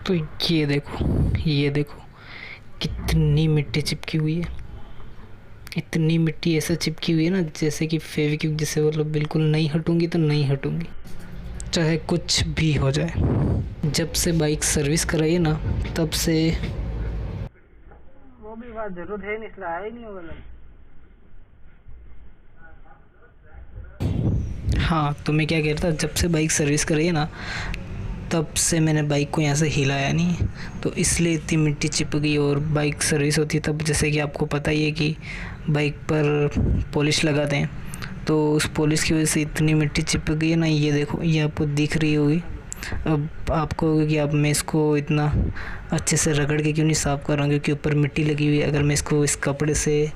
तो ये देखो कितनी मिट्टी चिपकी हुई है। इतनी मिट्टी ऐसा चिपकी हुई है ना, जैसे कि फेविक्विक जैसे, मतलब बिल्कुल नहीं हटूंगी तो नहीं हटूंगी, चाहे कुछ भी हो जाए। जब से बाइक सर्विस कराई है ना, तब से। वो भी बात जरूरत है नहीं, इसलिए आया ही नहीं होगा। हाँ, तो मैं क्या कह रहा था, जब से बाइक सर्विस कराई है ना, तब से मैंने बाइक को यहाँ से हिलाया नहीं है, तो इसलिए इतनी मिट्टी चिपक गई। और बाइक सर्विस होती है तब, जैसे कि आपको पता ही है कि बाइक पर पॉलिश लगाते हैं, तो उस पॉलिश की वजह से इतनी मिट्टी चिपक गई है ना। ये देखो, ये आपको दिख रही होगी। अब आपको होगा कि अब मैं इसको इतना अच्छे से रगड़ के क्यों नहीं साफ़ कर रहा हूँ, क्योंकि ऊपर मिट्टी लगी हुई है। अगर मैं इसको इस कपड़े से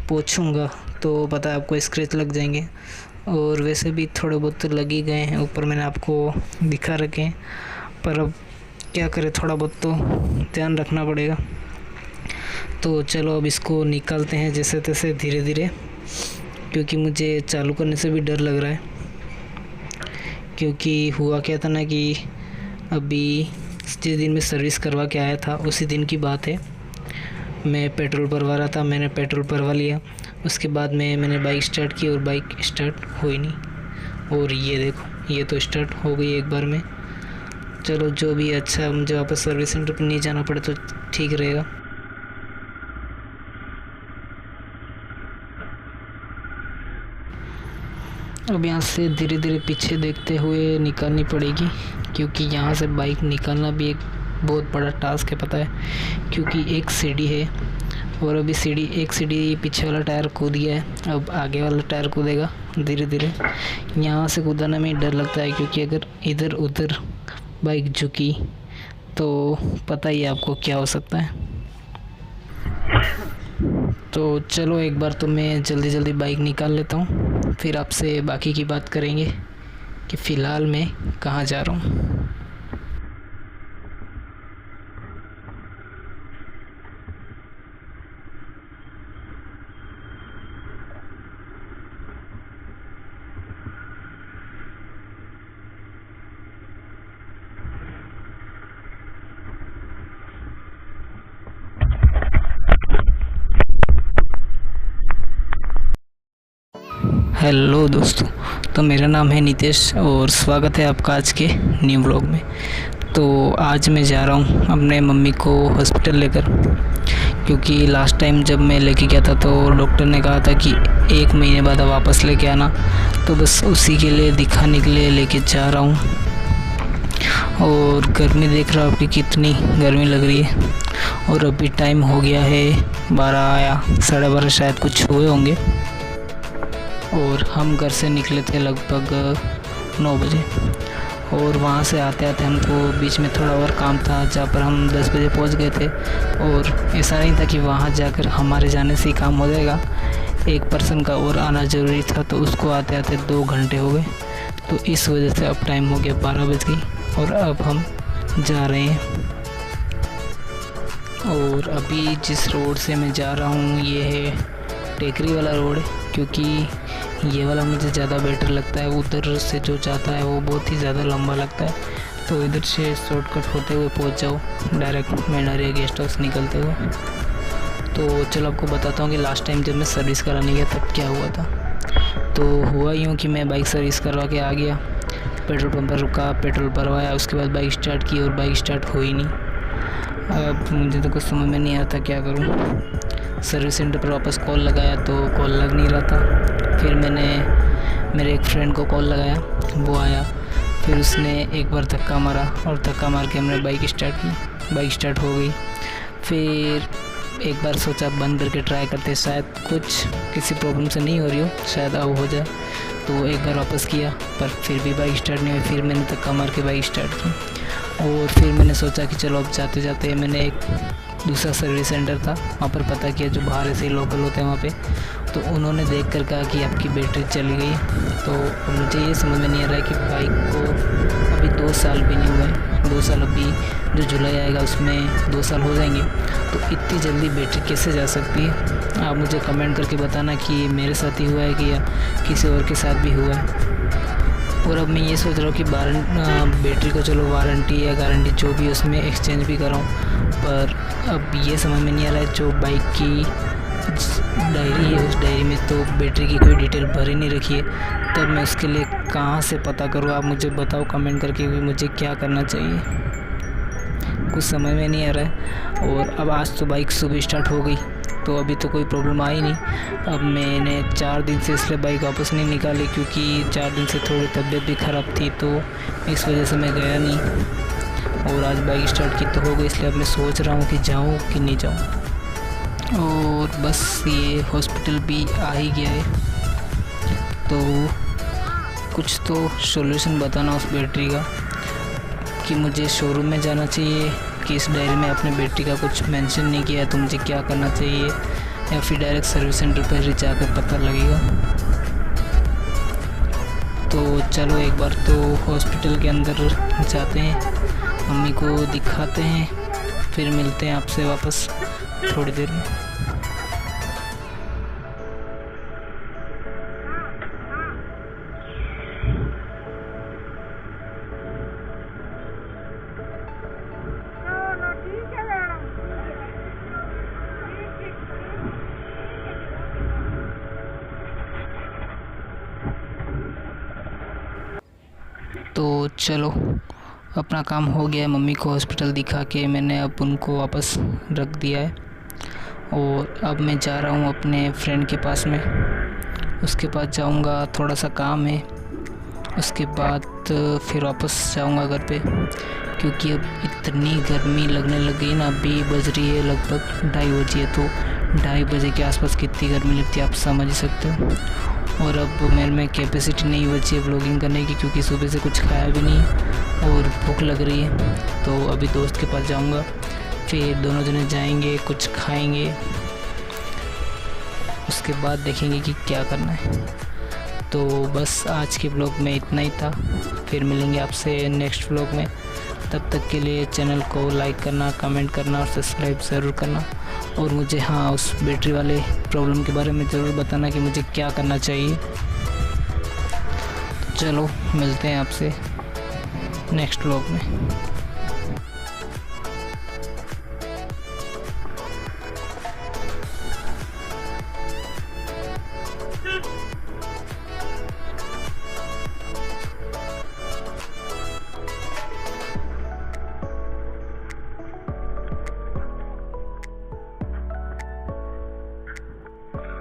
पोंछूँगा तो पता है आपको स्क्रैच लग जाएंगे। और वैसे भी थोड़े बहुत तो लग ही गए हैं, ऊपर मैंने आपको दिखा रखे हैं, पर अब क्या करें, थोड़ा बहुत तो ध्यान रखना पड़ेगा। तो चलो अब इसको निकालते हैं जैसे तैसे धीरे धीरे, क्योंकि मुझे चालू करने से भी डर लग रहा है। क्योंकि हुआ क्या था ना कि अभी जिस दिन मैं सर्विस करवा के आया था उसी दिन की बात है। मैं पेट्रोल भरवा रहा था, मैंने पेट्रोल भरवा लिया। उसके बाद मैंने बाइक स्टार्ट की और बाइक स्टार्ट हुई नहीं। और ये देखो, ये तो स्टार्ट हो गई एक बार में। चलो जो भी, अच्छा मुझे वापस सर्विस सेंटर पर नहीं जाना पड़े तो ठीक रहेगा। अब यहाँ से धीरे धीरे पीछे देखते हुए निकालनी पड़ेगी, क्योंकि यहाँ से बाइक निकालना भी एक बहुत बड़ा टास्क है, पता है। क्योंकि एक सीढ़ी है और अभी एक सीढ़ी पीछे वाला टायर कूद गया है, अब आगे वाला टायर कूदेगा धीरे धीरे। यहाँ से कूदने में डर लगता है, क्योंकि अगर इधर उधर बाइक झुकी तो पता ही है आपको क्या हो सकता है। तो चलो एक बार तो मैं जल्दी जल्दी बाइक निकाल लेता हूँ, फिर आपसे बाकी की बात करेंगे कि फ़िलहाल मैं कहाँ जा रहा हूँ। हेलो दोस्तों, तो मेरा नाम है नितेश और स्वागत है आपका आज के न्यू ब्लॉग में। तो आज मैं जा रहा हूँ अपने मम्मी को हॉस्पिटल लेकर, क्योंकि लास्ट टाइम जब मैं लेके गया था तो डॉक्टर ने कहा था कि 1 महीने बाद वापस लेके आना, तो बस उसी के लिए दिखाने के लिए लेके जा रहा हूँ। और गर्मी देख रहा हूँ आपकी, कितनी गर्मी लग रही है। और अभी टाइम हो गया है 12 या 12:30 शायद कुछ हुए होंगे, और हम घर से निकले थे लगभग 9 बजे। और वहाँ से आते आते हमको बीच में थोड़ा और काम था, जहाँ पर हम 10 बजे पहुँच गए थे। और ऐसा नहीं था कि वहाँ जाकर हमारे जाने से ही काम हो जाएगा, एक पर्सन का और आना ज़रूरी था, तो उसको आते आते 2 घंटे हो गए। तो इस वजह से अब टाइम हो गया 12 बज गई और अब हम जा रहे हैं। और अभी जिस रोड से मैं जा रहा हूँ ये है टेकरी वाला रोड है, क्योंकि ये वाला मुझे ज़्यादा बेटर लगता है। उधर से जो जाता है वो बहुत ही ज़्यादा लंबा लगता है, तो इधर से शॉर्टकट होते हुए पहुंच जाओ डायरेक्ट मैनारिया गेस्ट हाउस निकलते हुए। तो चलो आपको बताता हूँ कि लास्ट टाइम जब मैं सर्विस कराने गया तब क्या हुआ था। तो हुआ यूँ कि मैं बाइक सर्विस करवा के आ गया, पेट्रोल पंप पर रुका, पेट्रोल भरवाया, उसके बाद बाइक स्टार्ट की और बाइक स्टार्ट हुई नहीं। अब मुझे तो कुछ समझ में नहीं आता क्या करूँ। सर्विस सेंटर पर वापस कॉल लगाया तो कॉल लग नहीं रहा था। फिर मैंने मेरे एक फ्रेंड को कॉल लगाया, वो आया, फिर उसने एक बार धक्का मारा और धक्का मार के हमने बाइक स्टार्ट की, बाइक स्टार्ट हो गई। फिर एक बार सोचा बंद करके ट्राई करते, शायद कुछ किसी प्रॉब्लम से नहीं हो रही हो, शायद अब हो जाए। तो एक बार वापस किया पर फिर भी बाइक स्टार्ट नहीं हुई। फिर मैंने धक्का मार के बाइक स्टार्ट की और फिर मैंने सोचा कि चलो अब जाते जाते मैंने एक दूसरा सर्विस सेंटर था वहाँ पर पता किया, जो बाहर से लोकल होते हैं वहाँ पे। तो उन्होंने देख कर कहा कि आपकी बैटरी चली गई। तो मुझे ये समझ में नहीं आ रहा है कि बाइक को अभी 2 साल भी नहीं हुए, 2 साल अभी जो जुलाई आएगा उसमें 2 साल हो जाएंगे, तो इतनी जल्दी बैटरी कैसे जा सकती है। आप मुझे कमेंट करके बताना कि मेरे साथ ही हुआ है कि या किसी और के साथ भी हुआ है। और अब मैं ये सोच रहा हूँ कि बैटरी को चलो वारंटी या गारंटी जो भी उसमें एक्सचेंज भी कराऊँ, पर अब ये समझ में नहीं आ रहा है। जो बाइक की डायरी है उस डायरी में तो बैटरी की कोई डिटेल भर ही नहीं रखी है, तब मैं उसके लिए कहाँ से पता करूँ? आप मुझे बताओ कमेंट करके कि मुझे क्या करना चाहिए, कुछ समझ में नहीं आ रहा है। और अब आज तो बाइक सुबह स्टार्ट हो गई तो अभी तो कोई प्रॉब्लम आई नहीं। अब मैंने 4 दिन से इसलिए बाइक वापस नहीं निकाली क्योंकि 4 दिन से थोड़ी तबीयत भी ख़राब थी, तो इस वजह से मैं गया नहीं। और आज बाइक स्टार्ट की तो हो गई, इसलिए अब मैं सोच रहा हूँ कि जाऊँ कि नहीं जाऊँ। और बस ये हॉस्पिटल भी आ ही गया है, तो कुछ तो सॉल्यूशन बताना उस बैटरी का कि मुझे शोरूम में जाना चाहिए कि इस डायरी में अपने बैटरी का कुछ मेंशन नहीं किया है तो मुझे क्या करना चाहिए, या फिर डायरेक्ट सर्विस सेंटर पर ही जाकर पता लगेगा। तो चलो एक बार तो हॉस्पिटल के अंदर जाते हैं, मम्मी को दिखाते हैं, फिर मिलते हैं आपसे वापस थोड़ी देर में। तो चलो अपना काम हो गया है, मम्मी को हॉस्पिटल दिखा के मैंने अब उनको वापस रख दिया है। और अब मैं जा रहा हूँ अपने फ्रेंड के पास में, उसके पास जाऊँगा, थोड़ा सा काम है, उसके बाद फिर वापस जाऊँगा घर पे, क्योंकि अब इतनी गर्मी लगने लग गई ना। अभी बज रही है लगभग 2:30 बजे है, तो 2:30 बजे के आसपास कितनी गर्मी लगती है आप समझ ही सकते हो। और अब मेरे में कैपेसिटी नहीं बची है व्लॉगिंग करने की, क्योंकि सुबह से कुछ खाया भी नहीं और भूख लग रही है। तो अभी दोस्त के पास जाऊंगा, फिर दोनों जने जाएंगे, कुछ खाएंगे, उसके बाद देखेंगे कि क्या करना है। तो बस आज के व्लॉग में इतना ही था, फिर मिलेंगे आपसे नेक्स्ट व्लॉग में। तब तक के लिए चैनल को लाइक करना, कमेंट करना और सब्सक्राइब ज़रूर करना। और मुझे उस बैटरी वाले प्रॉब्लम के बारे में ज़रूर बताना कि मुझे क्या करना चाहिए। चलो मिलते हैं आपसे नेक्स्ट व्लॉग में।